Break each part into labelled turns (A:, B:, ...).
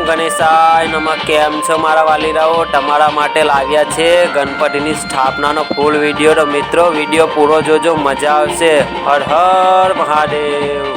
A: ગણેશાય નમઃ. કેમ છો મારા વાલીરાઓ? તમારા માટે લાવ્યા છે ગણપતિની સ્થાપનાનો ફૂલ વિડીયો. તો મિત્રો વિડીયો પૂરો જોજો, મજા આવશે. હર હર મહાદેવ.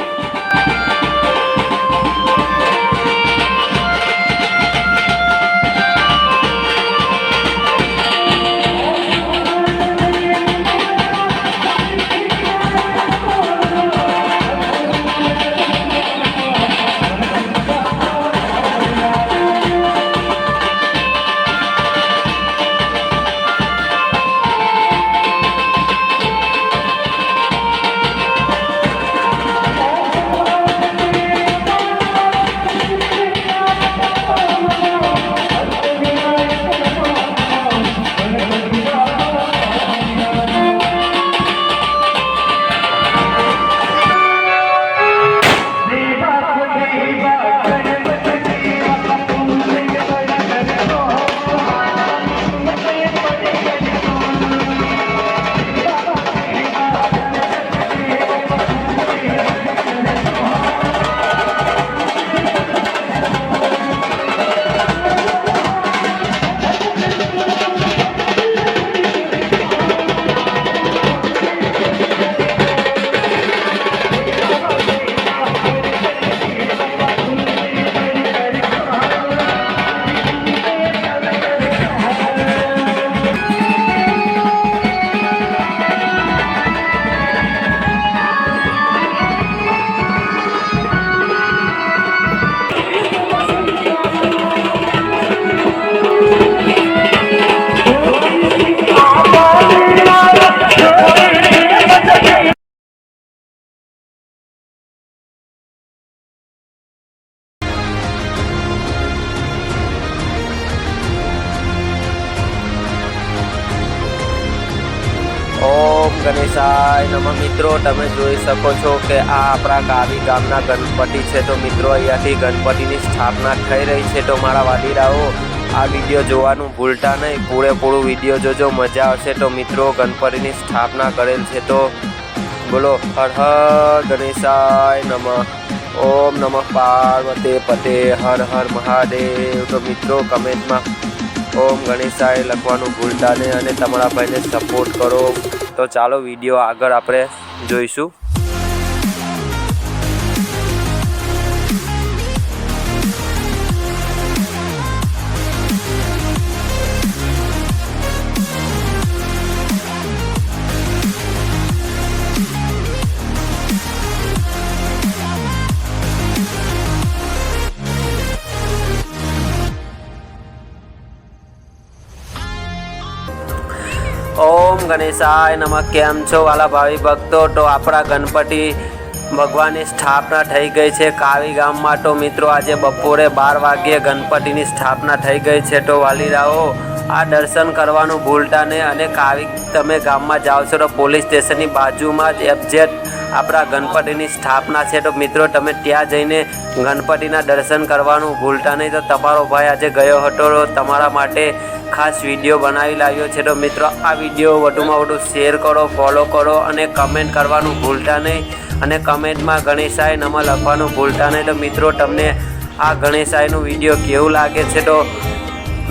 A: ઓમ ગણેશાય નમઃ. મિત્રો તમે જોઈ શકો છો કે આ આપણા કાવી ગામના ગણપતિ છે. તો મિત્રો અહીંયાથી ગણપતિની સ્થાપના થઈ રહી છે. તો મારા વાલીરાઓ આ વિડીયો જોવાનું ભૂલતા નહીં, પૂરેપૂરું વિડીયો જોજો, મજા આવશે. તો મિત્રો ગણપતિની સ્થાપના કરેલ છે. તો બોલો હર હર ગણેશાય નમઃ. ઓમ નમઃ પાર્વતી પતે હર હર મહાદેવ. તો મિત્રો કમેન્ટમાં ઓમ ગણેશાય લખવાનું ભૂલતા નહીં અને તમારા ભાઈને સપોર્ટ કરો. તો ચાલો વિડીયો આગળ આપણે જોઈશું. ઓમ ગણેશાય નમઃ. કેમ છો વાલા ભાવિ ભક્તો? તો આપણા ગણપતિ ભગવાનની સ્થાપના થઈ ગઈ છે કાવી ગામમાં. તો મિત્રો આજે બપોરે 12 વાગ્યે ગણપતિની સ્થાપના થઈ ગઈ છે. તો વાલીરાઓ આ દર્શન કરવાનું ભૂલતા નહીં. અને કાવી તમે ગામમાં જાઓ છો તો પોલીસ સ્ટેશનની બાજુમાં જ એફજેડ આપણા ગણપતિની સ્થાપના છે. તો મિત્રો તમે ત્યાં જઈને ગણપતિના દર્શન કરવાનું ભૂલતા નહીં. તો તમારો ભાઈ આજે ગયો હતો, તો તમારા માટે ખાસ વિડીયો બનાવી લાવ્યો છે. તો મિત્રો આ વિડીયો વધુમાં વધુ શેર કરો, ફોલો કરો અને કમેન્ટ કરવાનું ભૂલતા નહીં. અને કમેન્ટમાં ગણેશાય નમઃ લખવાનું ભૂલતા નહીં. તો મિત્રો તમને આ ગણેશાયનું વિડીયો કેવું લાગે છે? તો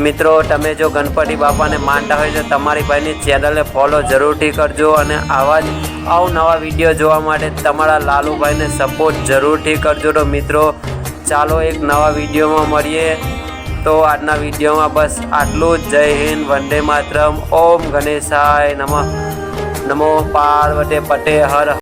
A: મિત્રો તમે જો ગણપતિ બાપાને માનતા હોય તો તમારી ભાઈની ચેનલને ફોલો જરૂરથી કરજો. અને આવા જ અવનવા વિડીયો જોવા માટે તમારા લાલુભાઈને સપોર્ટ જરૂરથી કરજો. તો મિત્રો ચાલો એક નવા વિડીયોમાં મળીએ. તો આજના વિડીયોમાં બસ આટલું જ. જય હિન્દ, વંદે માતરમ. ઓમ ગણેશાય નમઃ. નમો પાર્વતી પતે હર